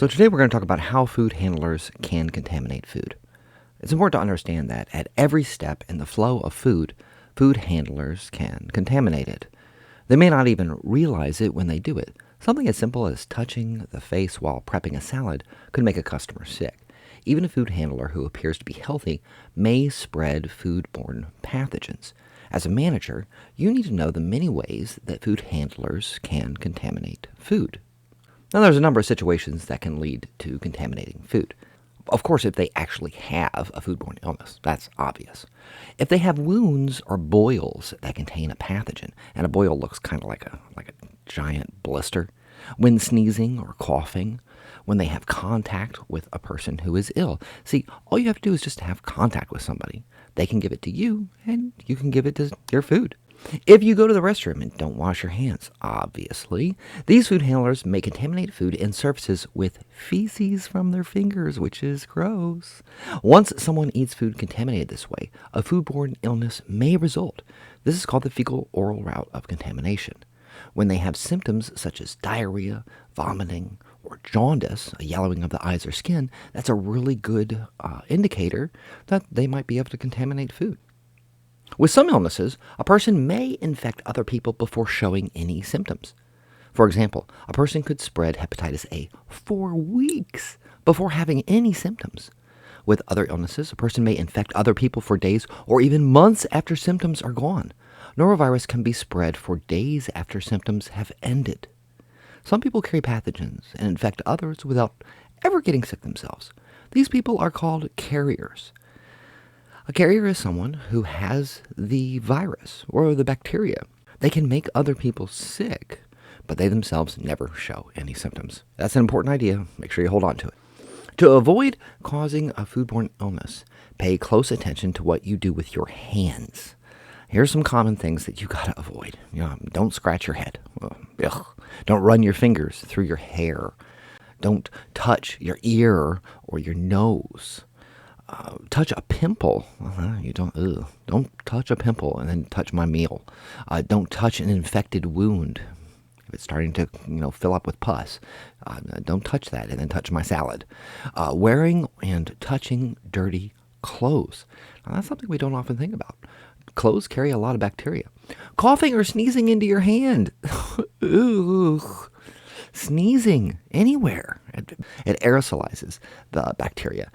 So today we're going to talk about how food handlers can contaminate food. It's important to understand that at every step in the flow of food, food handlers can contaminate it. They may not even realize it when they do it. Something as simple as touching the face while prepping a salad could make a customer sick. Even a food handler who appears to be healthy may spread foodborne pathogens. As a manager, you need to know the many ways that food handlers can contaminate food. Now, there's a number of situations that can lead to contaminating food. Of course, if they actually have a foodborne illness, that's obvious. If they have wounds or boils that contain a pathogen, and a boil looks kind of like a giant blister, when sneezing or coughing, when they have contact with a person who is ill. See, all you have to do is just have contact with somebody. They can give it to you, and you can give it to your food. If you go to the restroom and don't wash your hands, obviously, these food handlers may contaminate food and surfaces with feces from their fingers, which is gross. Once someone eats food contaminated this way, a foodborne illness may result. This is called the fecal-oral route of contamination. When they have symptoms such as diarrhea, vomiting, or jaundice, a yellowing of the eyes or skin, that's a really good indicator that they might be able to contaminate food. With some illnesses, a person may infect other people before showing any symptoms. For example, a person could spread hepatitis A for weeks before having any symptoms. With other illnesses, a person may infect other people for days or even months after symptoms are gone. Norovirus can be spread for days after symptoms have ended. Some people carry pathogens and infect others without ever getting sick themselves. These people are called carriers. A carrier is someone who has the virus or the bacteria. They can make other people sick, but they themselves never show any symptoms. That's an important idea. Make sure you hold on to it. To avoid causing a foodborne illness, pay close attention to what you do with your hands. Here's some common things that you gotta avoid. Don't scratch your head. Ugh. Don't run your fingers through your hair. Don't touch your ear or your nose. Touch a pimple. Don't touch a pimple and then touch my meal. Don't touch an infected wound. If it's starting to, fill up with pus, don't touch that and then touch my salad. Wearing and touching dirty clothes. Now, that's something we don't often think about. Clothes carry a lot of bacteria. Coughing or sneezing into your hand. Ugh. Sneezing anywhere. It aerosolizes the bacteria.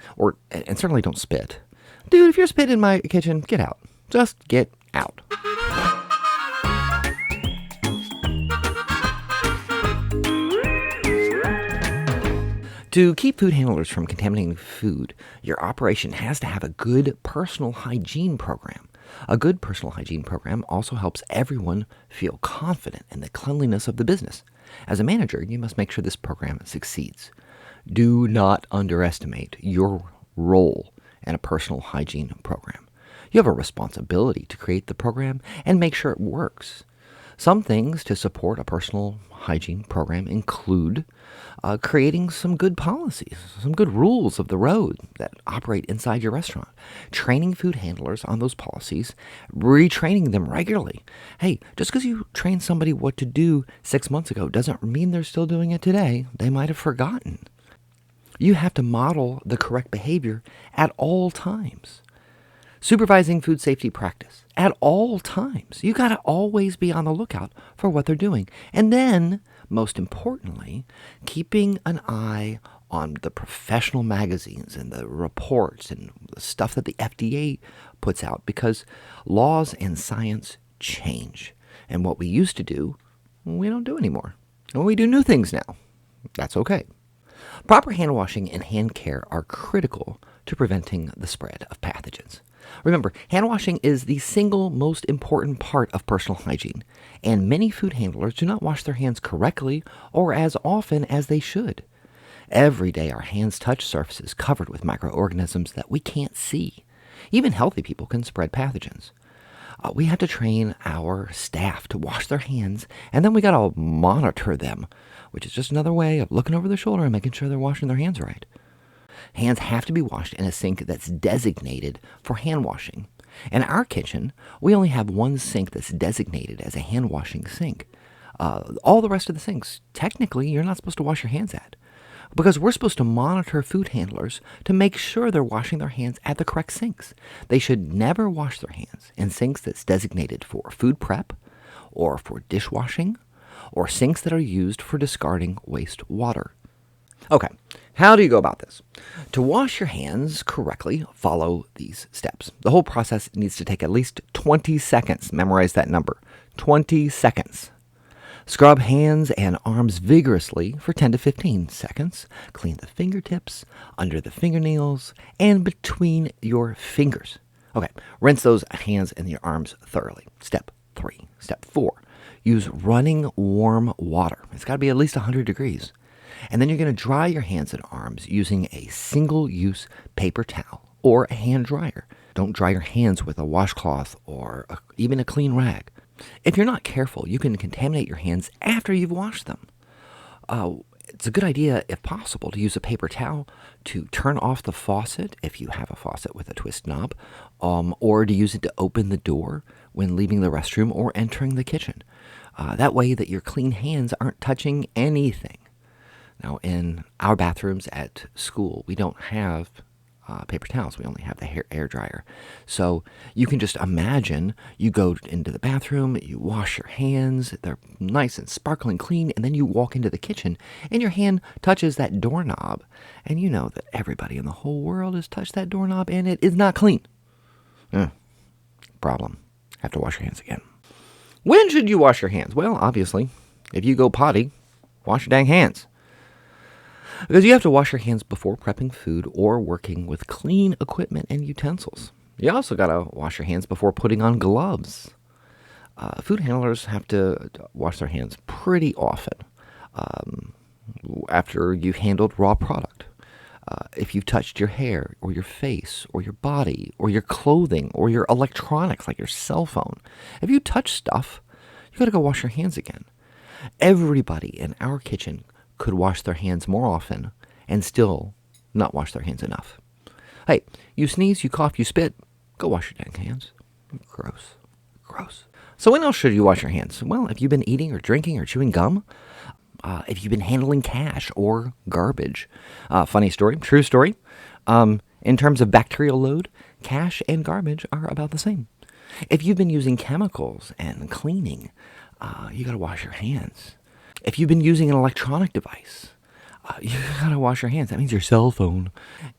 And certainly don't spit. Dude, if you're spitting in my kitchen, get out. Just get out. To keep food handlers from contaminating food, your operation has to have a good personal hygiene program. A good personal hygiene program also helps everyone feel confident in the cleanliness of the business. As a manager, you must make sure this program succeeds. Do not underestimate your role in a personal hygiene program. You have a responsibility to create the program and make sure it works. Some things to support a personal hygiene program include creating some good policies, some good rules of the road that operate inside your restaurant, training food handlers on those policies, retraining them regularly. Hey, just because you trained somebody what to do 6 months ago doesn't mean they're still doing it today. They might have forgotten. You have to model the correct behavior at all times. Supervising food safety practice at all times. You got to always be on the lookout for what they're doing. And then, most importantly, keeping an eye on the professional magazines and the reports and the stuff that the FDA puts out, because laws and science change. And what we used to do, we don't do anymore. And we do new things now. That's okay. Proper hand washing and hand care are critical to preventing the spread of pathogens. Remember, hand washing is the single most important part of personal hygiene, and many food handlers do not wash their hands correctly or as often as they should. Every day our hands touch surfaces covered with microorganisms that we can't see. Even healthy people can spread pathogens. We have to train our staff to wash their hands, and then we got to monitor them, which is just another way of looking over their shoulder and making sure they're washing their hands right. Hands have to be washed in a sink that's designated for hand washing. In our kitchen, we only have one sink that's designated as a hand washing sink. All the rest of the sinks, technically, you're not supposed to wash your hands at. because we're supposed to monitor food handlers to make sure they're washing their hands at the correct sinks. They should never wash their hands in sinks that's designated for food prep or for dishwashing or sinks that are used for discarding wastewater. Okay, how do you go about this? To wash your hands correctly, follow these steps. The whole process needs to take at least 20 seconds. Memorize that number, 20 seconds. Scrub hands and arms vigorously for 10 to 15 seconds. Clean the fingertips, under the fingernails, and between your fingers. Okay, rinse those hands and your arms thoroughly. Step 3. Step 4. Use running warm water. It's got to be at least 100 degrees. And then you're going to dry your hands and arms using a single-use paper towel or a hand dryer. Don't dry your hands with a washcloth or even a clean rag. If you're not careful, you can contaminate your hands after you've washed them. It's a good idea, if possible, to use a paper towel to turn off the faucet, if you have a faucet with a twist knob, or to use it to open the door when leaving the restroom or entering the kitchen. That way that your clean hands aren't touching anything. Now, in our bathrooms at school, we don't have paper towels. We only have the air dryer. So you can just imagine you go into the bathroom, you wash your hands, they're nice and sparkling clean, and then you walk into the kitchen and your hand touches that doorknob. And you know that everybody in the whole world has touched that doorknob and it is not clean. Problem. Have to wash your hands again. When should you wash your hands? Well, obviously, if you go potty, wash your dang hands. Because you have to wash your hands before prepping food or working with clean equipment and utensils. You also got to wash your hands before putting on gloves. Food handlers have to wash their hands pretty often after you've handled raw product. If you've touched your hair or your face or your body or your clothing or your electronics like your cell phone, if you touch stuff, you got to go wash your hands again. Everybody in our kitchen could wash their hands more often and still not wash their hands enough. Hey, you sneeze, you cough, you spit, go wash your dang hands. Gross. Gross. So when else should you wash your hands? Well, if you've been eating or drinking or chewing gum, if you've been handling cash or garbage. Funny story, true story. In terms of bacterial load, cash and garbage are about the same. If you've been using chemicals and cleaning, you got to wash your hands. If you've been using an electronic device, you got to wash your hands. That means your cell phone.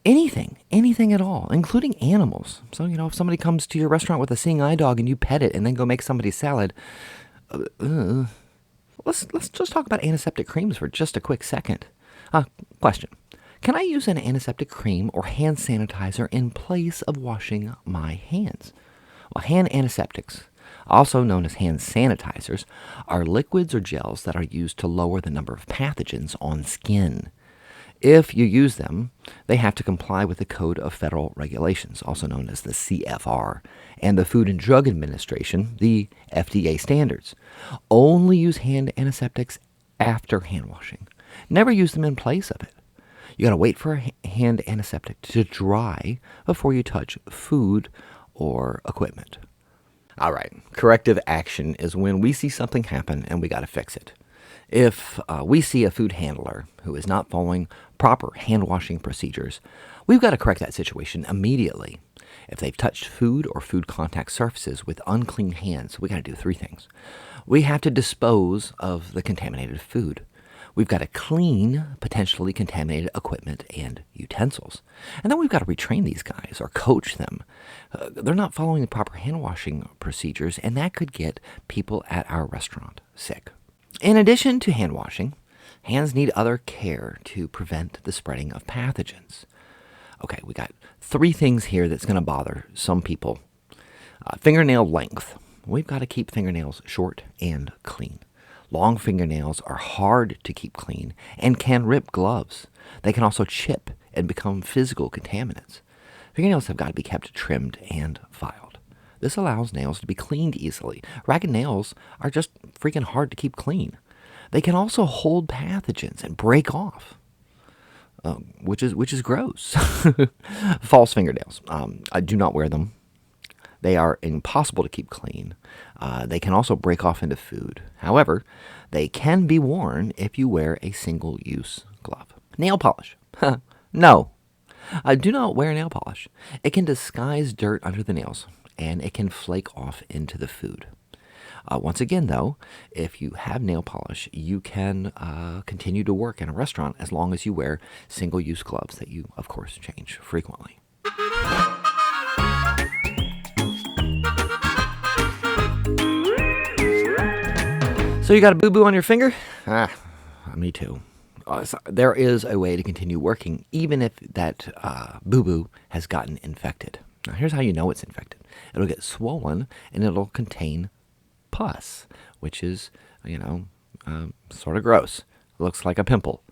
Anything at all, including animals. So, if somebody comes to your restaurant with a seeing eye dog and you pet it and then go make somebody's salad, let's just talk about antiseptic creams for just a quick second. Question. Can I use an antiseptic cream or hand sanitizer in place of washing my hands? Well, hand antiseptics, also known as hand sanitizers, are liquids or gels that are used to lower the number of pathogens on skin. If you use them, they have to comply with the Code of Federal Regulations, also known as the CFR, and the Food and Drug Administration, the FDA standards. Only use hand antiseptics after hand washing. Never use them in place of it. You got to wait for a hand antiseptic to dry before you touch food or equipment. All right, corrective action is when we see something happen and we got to fix it. If we see a food handler who is not following proper hand washing procedures, we've got to correct that situation immediately. If they've touched food or food contact surfaces with unclean hands, we got to do 3 things. We have to dispose of the contaminated food. We've got to clean potentially contaminated equipment and utensils. And then we've got to retrain these guys or coach them. They're not following the proper hand washing procedures, and that could get people at our restaurant sick. In addition to hand washing, hands need other care to prevent the spreading of pathogens. Okay, we got 3 things here that's going to bother some people. Fingernail length. We've got to keep fingernails short and clean. Long fingernails are hard to keep clean and can rip gloves. They can also chip and become physical contaminants. Fingernails have got to be kept trimmed and filed. This allows nails to be cleaned easily. Ragged nails are just freaking hard to keep clean. They can also hold pathogens and break off, which is gross. False fingernails. I do not wear them. They are impossible to keep clean. They can also break off into food. However, they can be worn if you wear a single-use glove. Nail polish. No. Do not wear nail polish. It can disguise dirt under the nails, and it can flake off into the food. Once again, though, if you have nail polish, you can continue to work in a restaurant as long as you wear single-use gloves that you, of course, change frequently. So you got a boo-boo on your finger? Me too. There is a way to continue working even if that boo-boo has gotten infected. Now, here's how you know it's infected. It'll get swollen, and it'll contain pus, which is, sort of gross. It looks like a pimple.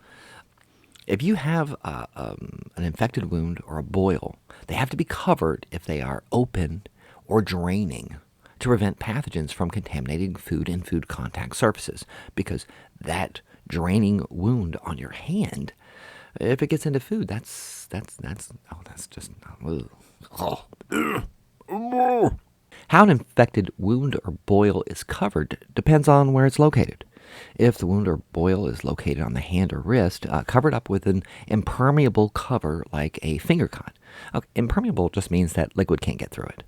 If you have an infected wound or a boil, they have to be covered if they are open or draining to prevent pathogens from contaminating food and food contact surfaces, because that draining wound on your hand, if it gets into food, that's just How an infected wound or boil is covered depends on where it's located. If the wound or boil is located on the hand or wrist, cover it up with an impermeable cover like a finger cot. Impermeable just means that liquid can't get through it.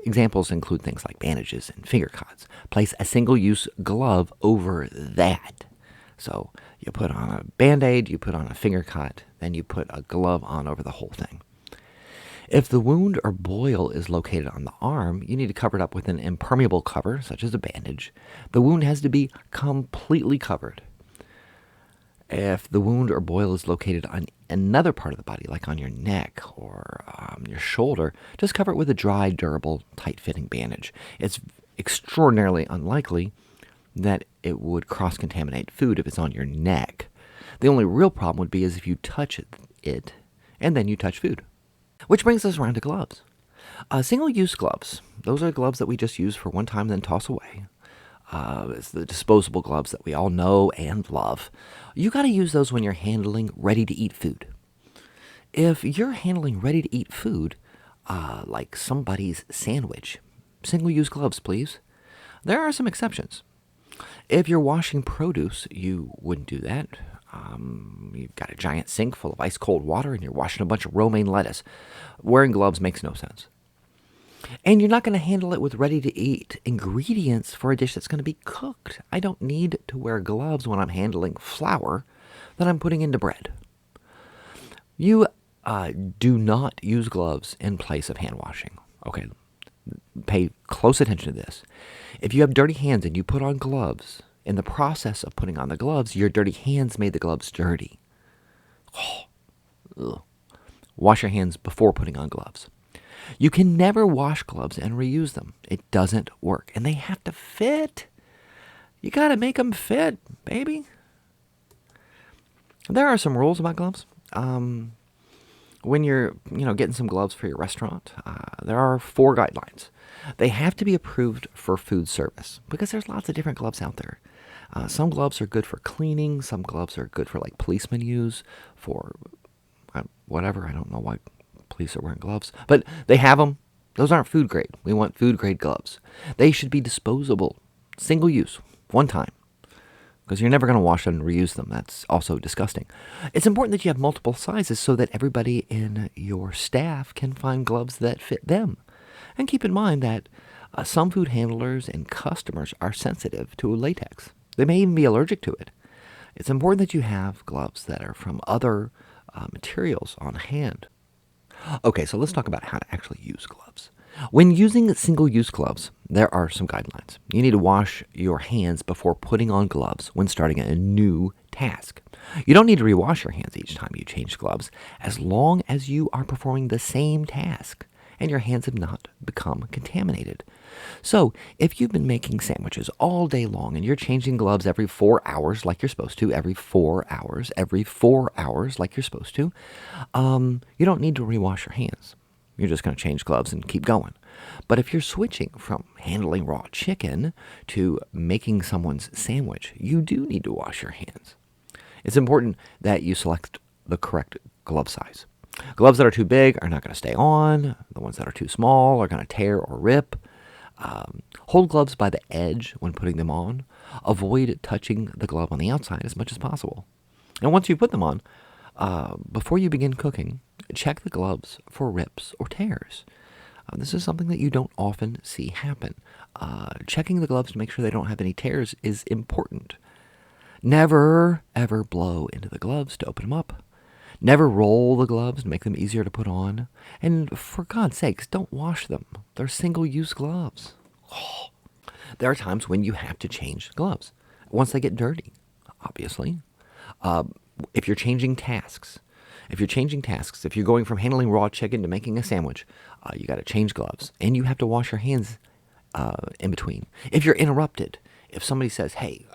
Examples include things like bandages and finger cots. Place a single-use glove over that. So you put on a Band-Aid, you put on a finger cot, then you put a glove on over the whole thing. If the wound or boil is located on the arm, you need to cover it up with an impermeable cover, such as a bandage. The wound has to be completely covered. If the wound or boil is located on another part of the body, like on your neck or your shoulder, just cover it with a dry, durable, tight-fitting bandage. It's extraordinarily unlikely that it would cross-contaminate food if it's on your neck. The only real problem would be is if you touch it and then you touch food. Which brings us around to gloves. Single-use gloves. Those are gloves that we just use for one time and then toss away. It's the disposable gloves that we all know and love. You got to use those when you're handling ready-to-eat food. If you're handling ready-to-eat food, like somebody's sandwich, single-use gloves, please. There are some exceptions. If you're washing produce, you wouldn't do that. You've got a giant sink full of ice-cold water and you're washing a bunch of romaine lettuce. Wearing gloves makes no sense. And you're not going to handle it with ready-to-eat ingredients for a dish that's going to be cooked. I don't need to wear gloves when I'm handling flour that I'm putting into bread. You do not use gloves in place of hand washing. Okay, pay close attention to this. If you have dirty hands and you put on gloves, in the process of putting on the gloves, your dirty hands made the gloves dirty. Wash your hands before putting on gloves. You can never wash gloves and reuse them. It doesn't work. And they have to fit. You got to make them fit, baby. There are some rules about gloves. When you're, getting some gloves for your restaurant, there are 4 guidelines. They have to be approved for food service because there's lots of different gloves out there. Some gloves are good for cleaning. Some gloves are good for like policemen use for whatever. I don't know why police are wearing gloves, but they have them. Those aren't food grade. We want food grade gloves. They should be disposable, single use, one time, because you're never going to wash them and reuse them. That's also disgusting. It's important that you have multiple sizes so that everybody in your staff can find gloves that fit them. And keep in mind that some food handlers and customers are sensitive to latex. They may even be allergic to it. It's important that you have gloves that are from other materials on hand. Okay, so let's talk about how to actually use gloves. When using single-use gloves, there are some guidelines. You need to wash your hands before putting on gloves when starting a new task. You don't need to rewash your hands each time you change gloves, as long as you are performing the same task and your hands have not become contaminated. So, if you've been making sandwiches all day long and you're changing gloves every 4 hours like you're supposed to, every 4 hours like you're supposed to, you don't need to rewash your hands. You're just going to change gloves and keep going. But if you're switching from handling raw chicken to making someone's sandwich, you do need to wash your hands. It's important that you select the correct glove size. Gloves that are too big are not going to stay on. The ones that are too small are going to tear or rip. Hold gloves by the edge when putting them on. Avoid touching the glove on the outside as much as possible. And once you put them on, before you begin cooking, check the gloves for rips or tears. This is something that you don't often see happen. Checking the gloves to make sure they don't have any tears is important. Never, ever blow into the gloves to open them up. Never roll the gloves to make them easier to put on. And for God's sakes, don't wash them. They're single-use gloves. There are times when you have to change gloves once they get dirty, obviously. If you're changing tasks, if you're going from handling raw chicken to making a sandwich, you got to change gloves, and you have to wash your hands in between. If you're interrupted, if somebody says, hey,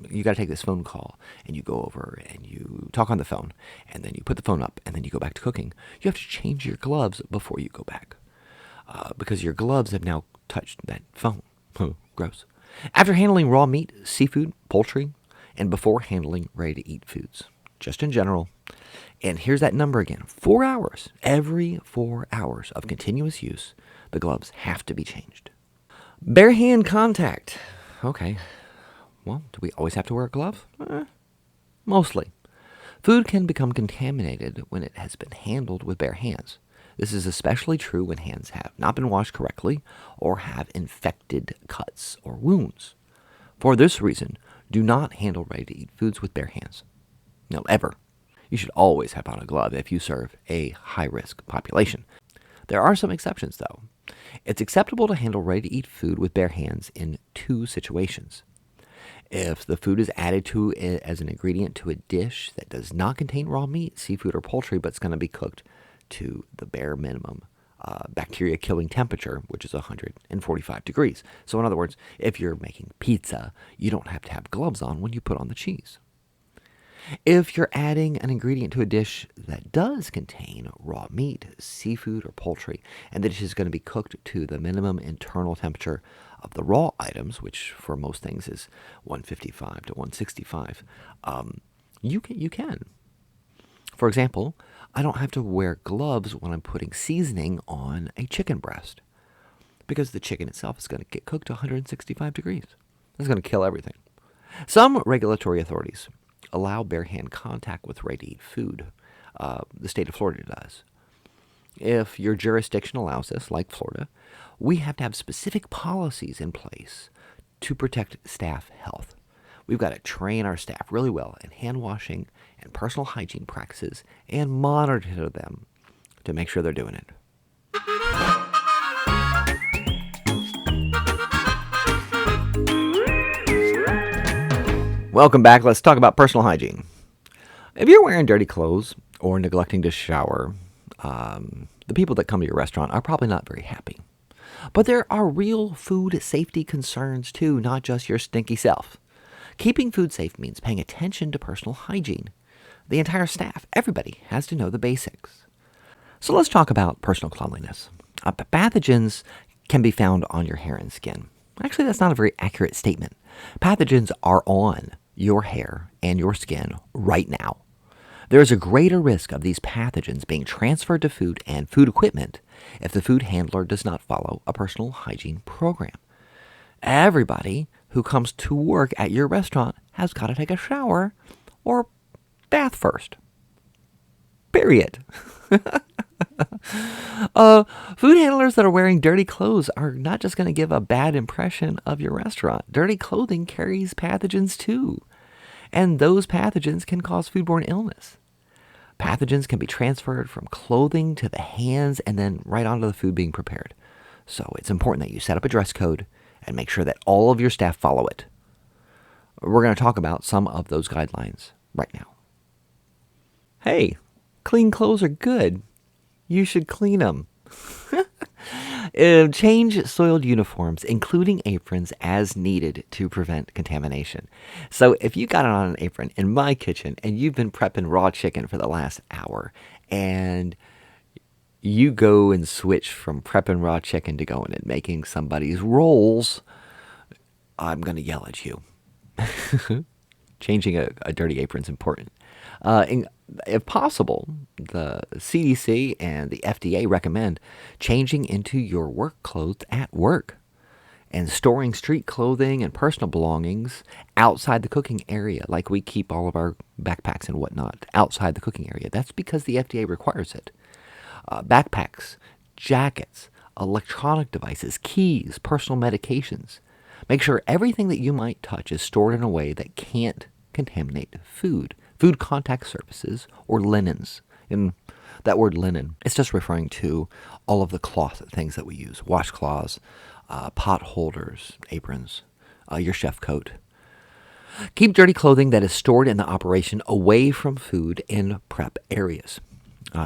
you got to take this phone call, and you go over and you talk on the phone, and then you put the phone up, and then you go back to cooking, you have to change your gloves before you go back, because your gloves have now touched that phone. Gross. After handling raw meat, seafood, poultry, and before handling ready-to-eat foods, just in general. And here's that number again. 4 hours. Every 4 hours of continuous use, the gloves have to be changed. Bare hand contact. Okay. Well, do we always have to wear a glove? Mostly. Food can become contaminated when it has been handled with bare hands. This is especially true when hands have not been washed correctly or have infected cuts or wounds. For this reason, do not handle ready-to-eat foods with bare hands. No, ever. You should always have on a glove if you serve a high-risk population. There are some exceptions, though. It's acceptable to handle ready-to-eat food with bare hands in 2 situations. If the food is added to it as an ingredient to a dish that does not contain raw meat, seafood, or poultry, but it's going to be cooked to the bare minimum bacteria-killing temperature, which is 145 degrees. So in other words, if you're making pizza, you don't have to have gloves on when you put on the cheese. If you're adding an ingredient to a dish that does contain raw meat, seafood, or poultry, and the dish is going to be cooked to the minimum internal temperature of the raw items, which for most things is 155 to 165, you can. For example, I don't have to wear gloves when I'm putting seasoning on a chicken breast, because the chicken itself is going to get cooked to 165 degrees. That's going to kill everything. Some regulatory authorities allow bare hand contact with ready-to-eat food. The state of Florida does. If your jurisdiction allows this, like Florida, we have to have specific policies in place to protect staff health. We've got to train our staff really well in hand washing and personal hygiene practices and monitor them to make sure they're doing it. Welcome back. Let's talk about personal hygiene. If you're wearing dirty clothes or neglecting to shower, the people that come to your restaurant are probably not very happy. But there are real food safety concerns too, not just your stinky self. Keeping food safe means paying attention to personal hygiene. The entire staff, everybody, has to know the basics. So let's talk about personal cleanliness. Pathogens can be found on your hair and skin. Actually, that's not a very accurate statement. Pathogens are on your hair and your skin right now. There is a greater risk of these pathogens being transferred to food and food equipment if the food handler does not follow a personal hygiene program. Everybody who comes to work at your restaurant has got to take a shower or bath first. Period. Food handlers that are wearing dirty clothes are not just going to give a bad impression of your restaurant. Dirty clothing carries pathogens too, and those pathogens can cause foodborne illness. Pathogens can be transferred from clothing to the hands and then right onto the food being prepared. So it's important that you set up a dress code and make sure that all of your staff follow it. We're going to talk about some of those guidelines right now. Hey, clean clothes are good. You should clean them. Change soiled uniforms, including aprons, as needed to prevent contamination. So if you got it on an apron in my kitchen and you've been prepping raw chicken for the last hour and you go and switch from prepping raw chicken to going and making somebody's rolls, I'm going to yell at you. Changing a dirty apron is important. If possible, the CDC and the FDA recommend changing into your work clothes at work. And storing street clothing and personal belongings outside the cooking area, like we keep all of our backpacks and whatnot outside the cooking area. That's because the FDA requires it. Backpacks, jackets, electronic devices, keys, personal medications. Make sure everything that you might touch is stored in a way that can't contaminate food contact surfaces, or linens. And that word linen, it's just referring to all of the cloth things that we use. Washcloths, pot holders, aprons, your chef coat. Keep dirty clothing that is stored in the operation away from food in prep areas.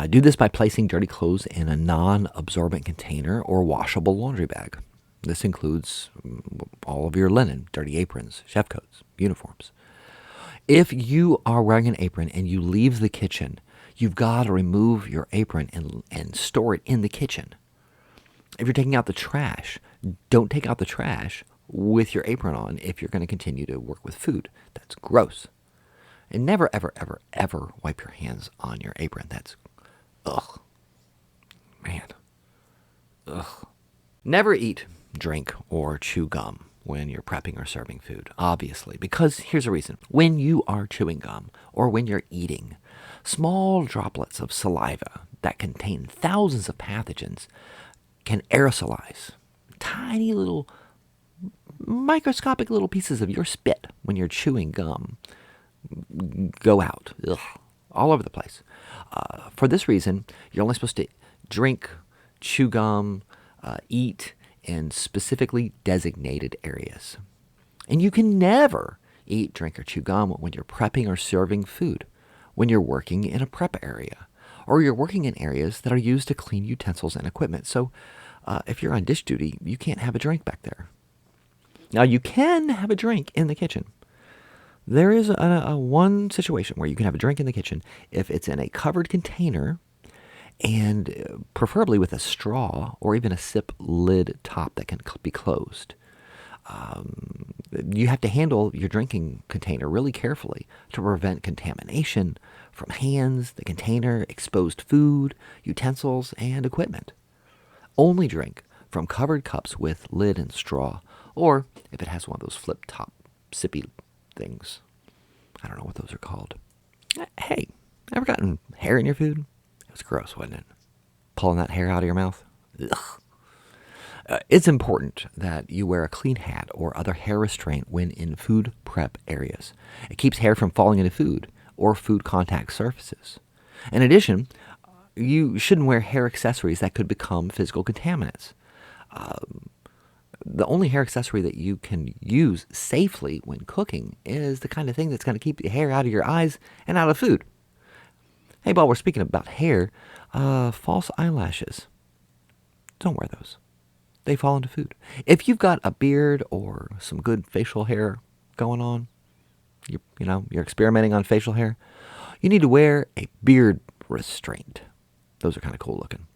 Do this by placing dirty clothes in a non-absorbent container or washable laundry bag. This includes all of your linen, dirty aprons, chef coats, uniforms. If you are wearing an apron and you leave the kitchen, you've got to remove your apron and store it in the kitchen. If you're taking out the trash, don't take out the trash with your apron on if you're going to continue to work with food. That's gross. And never, ever, ever, ever wipe your hands on your apron. That's, ugh. Man. Ugh. Never eat, drink, or chew gum when you're prepping or serving food, obviously, because here's a reason. When you are chewing gum or when you're eating, small droplets of saliva that contain thousands of pathogens can aerosolize. Tiny little, microscopic little pieces of your spit when you're chewing gum go out, all over the place. For this reason, you're only supposed to drink, chew gum, eat in specifically designated areas. And you can never eat, drink, or chew gum when you're prepping or serving food, when you're working in a prep area, or you're working in areas that are used to clean utensils and equipment. So if you're on dish duty, you can't have a drink back there. Now, you can have a drink in the kitchen. There is a one situation where you can have a drink in the kitchen if it's in a covered container and preferably with a straw or even a sip lid top that can be closed. You have to handle your drinking container really carefully to prevent contamination from hands, the container, exposed food, utensils, and equipment. Only drink from covered cups with lid and straw, or if it has one of those flip-top sippy things. I don't know what those are called. Hey, ever gotten hair in your food? It was gross, wasn't it? Pulling that hair out of your mouth? Ugh. It's important that you wear a clean hat or other hair restraint when in food prep areas. It keeps hair from falling into food or food contact surfaces. In addition, you shouldn't wear hair accessories that could become physical contaminants. The only hair accessory that you can use safely when cooking is the kind of thing that's going to keep the hair out of your eyes and out of food. Hey, while we're speaking about hair, false eyelashes. Don't wear those. They fall into food. If you've got a beard or some good facial hair going on, you're experimenting on facial hair, you need to wear a beard restraint. Those are kind of cool looking.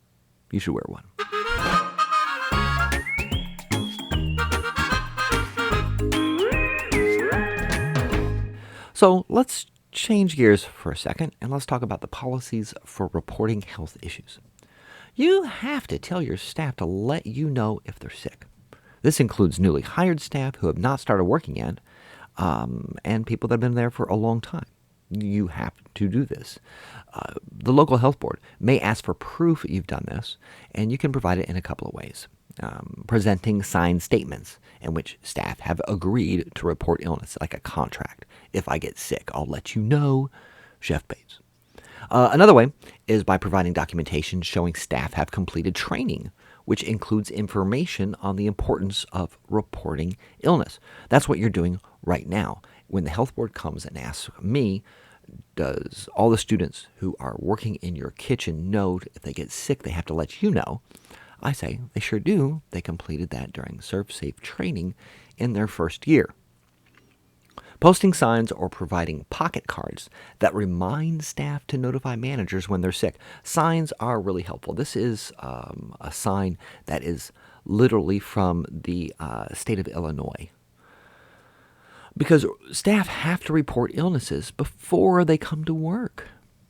You should wear one. So let's change gears for a second and let's talk about the policies for reporting health issues. You have to tell your staff to let you know if they're sick. This includes newly hired staff who have not started working yet, and people that have been there for a long time. You have to do this. The local health board may ask for proof that you've done this, and you can provide it in a couple of ways. Presenting signed statements in which staff have agreed to report illness, like a contract. If I get sick, I'll let you know. Chef Bates. Another way is by providing documentation showing staff have completed training, which includes information on the importance of reporting illness. That's what you're doing right now. When the health board comes and asks me, does all the students who are working in your kitchen know if they get sick, they have to let you know? I say they sure do. They completed that during ServSafe training in their first year. Posting signs or providing pocket cards that remind staff to notify managers when they're sick. Signs are really helpful. This is a sign that is literally from the state of Illinois. Because staff have to report illnesses before they come to work.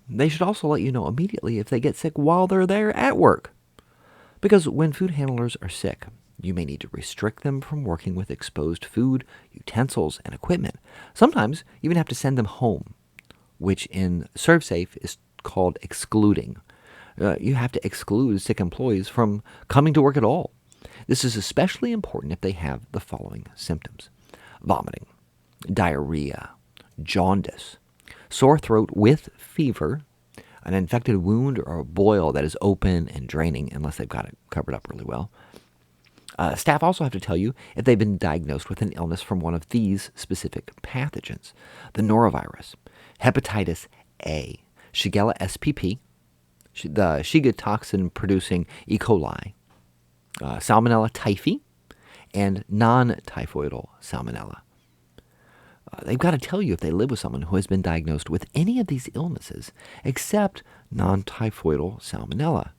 They should also let you know immediately if they get sick while they're there at work. Because when food handlers are sick, You may need to restrict them from working with exposed food, utensils, and equipment. Sometimes you even have to send them home, which in ServSafe is called excluding. You have to exclude sick employees from coming to work at all. This is especially important if they have the following symptoms: vomiting, diarrhea, jaundice, sore throat with fever, an infected wound or a boil that is open and draining unless they've got it covered up really well. Staff also have to tell you if they've been diagnosed with an illness from one of these specific pathogens: the norovirus, hepatitis A, Shigella spp, the Shiga toxin-producing E. coli, Salmonella typhi, and non-typhoidal salmonella. They've got to tell you if they live with someone who has been diagnosed with any of these illnesses except non-typhoidal salmonella.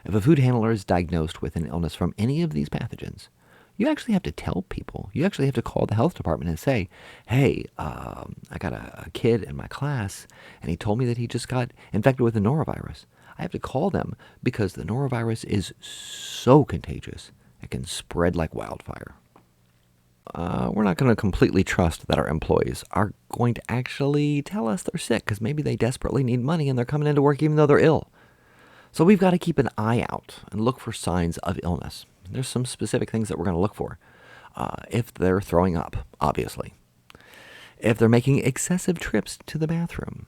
If a food handler is diagnosed with an illness from any of these pathogens, you actually have to tell people. You actually have to call the health department and say, hey, I got a kid in my class, and he told me that he just got infected with the norovirus. I have to call them because the norovirus is so contagious, it can spread like wildfire. We're not going to completely trust that our employees are going to actually tell us they're sick because maybe they desperately need money and they're coming into work even though they're ill. So we've got to keep an eye out and look for signs of illness. There's some specific things that we're going to look for. If they're throwing up, obviously. If they're making excessive trips to the bathroom.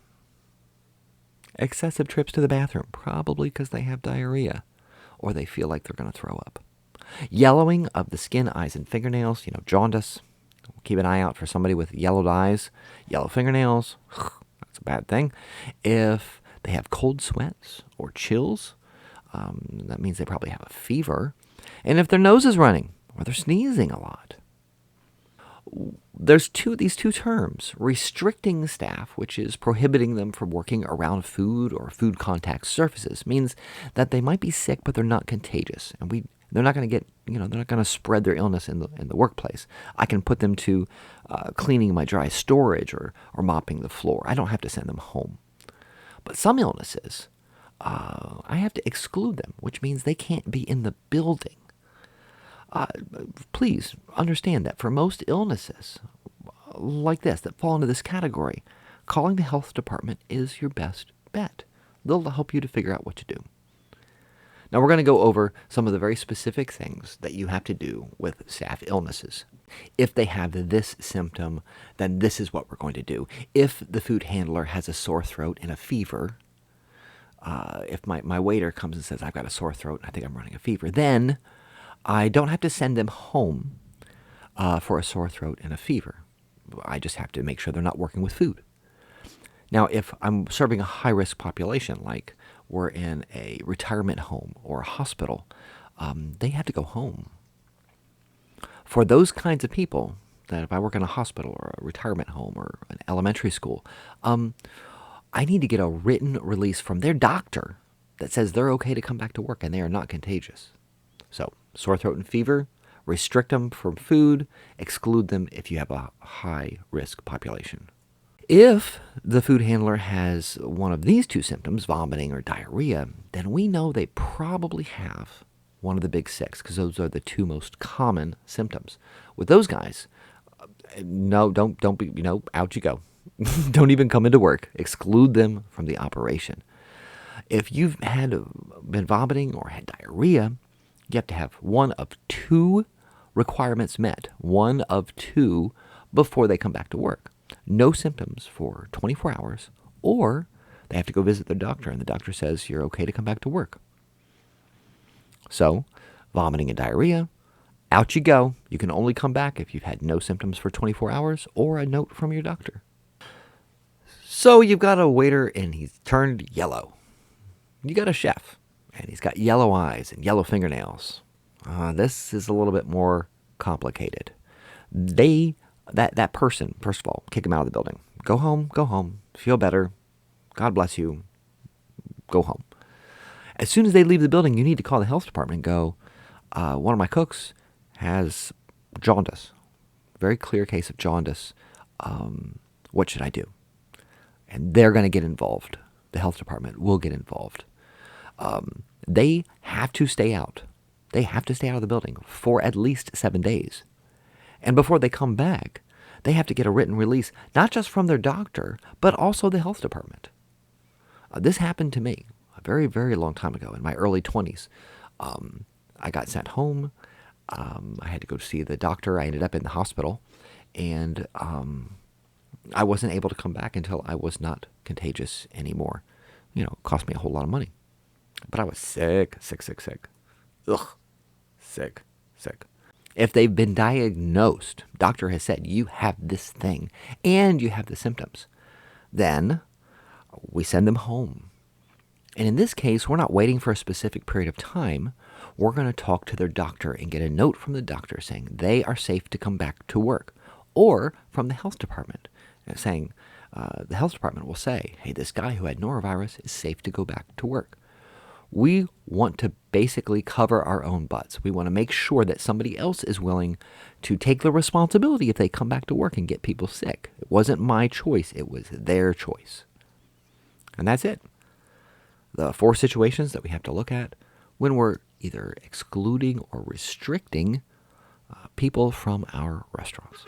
Excessive trips to the bathroom, probably because they have diarrhea or they feel like they're going to throw up. Yellowing of the skin, eyes, and fingernails, jaundice. Keep an eye out for somebody with yellowed eyes, yellow fingernails. That's a bad thing. If they have cold sweats or chills, that means they probably have a fever. And if their nose is running or they're sneezing a lot. There's these two terms: restricting staff, which is prohibiting them from working around food or food contact surfaces, means that they might be sick, but they're not contagious, and they're not going to get, they're not going to spread their illness in the workplace. I can put them to cleaning my dry storage or mopping the floor. I don't have to send them home. But some illnesses, I have to exclude them, which means they can't be in the building. Please understand that for most illnesses like this that fall into this category, calling the health department is your best bet. They'll help you to figure out what to do. Now we're going to go over some of the very specific things that you have to do with staff illnesses. If they have this symptom, then this is what we're going to do. If the food handler has a sore throat and a fever, if my waiter comes and says, I've got a sore throat and I think I'm running a fever, then I don't have to send them home for a sore throat and a fever. I just have to make sure they're not working with food. Now, if I'm serving a high-risk population, like we're in a retirement home or a hospital, they have to go home. For those kinds of people, that if I work in a hospital or a retirement home or an elementary school, I need to get a written release from their doctor that says they're okay to come back to work and they are not contagious. So, sore throat and fever, restrict them from food, exclude them if you have a high-risk population. If the food handler has one of these two symptoms, vomiting or diarrhea, then we know they probably have one of the big six, because those are the two most common symptoms. With those guys, no, don't be, out you go. Don't even come into work. Exclude them from the operation. If you've been vomiting or had diarrhea, you have to have one of two requirements met, one of two before they come back to work. No symptoms for 24 hours, or they have to go visit their doctor, and the doctor says you're okay to come back to work. So, vomiting and diarrhea, out you go. You can only come back if you've had no symptoms for 24 hours or a note from your doctor. So you've got a waiter and he's turned yellow. You got a chef and he's got yellow eyes and yellow fingernails. This is a little bit more complicated. That person, first of all, kick him out of the building. Go home, feel better. God bless you. Go home. As soon as they leave the building, you need to call the health department and go, one of my cooks has jaundice. Very clear case of jaundice. What should I do? And they're going to get involved. The health department will get involved. They have to stay out They have to stay out of the building for at least 7 days. And before they come back, they have to get a written release, not just from their doctor, but also the health department. This happened to me a very, very long time ago in my early 20s. I got sent home. I had to go see the doctor. I ended up in the hospital. And I wasn't able to come back until I was not contagious anymore. It cost me a whole lot of money. But I was sick. Ugh. Sick. If they've been diagnosed, doctor has said, you have this thing and you have the symptoms, then we send them home. And in this case, we're not waiting for a specific period of time. We're going to talk to their doctor and get a note from the doctor saying they are safe to come back to work, or from the health department saying, the health department will say, hey, this guy who had norovirus is safe to go back to work. We want to basically cover our own butts. We want to make sure that somebody else is willing to take the responsibility if they come back to work and get people sick. It wasn't my choice. It was their choice. And that's it. The 4 situations that we have to look at when we're either excluding or restricting people from our restaurants.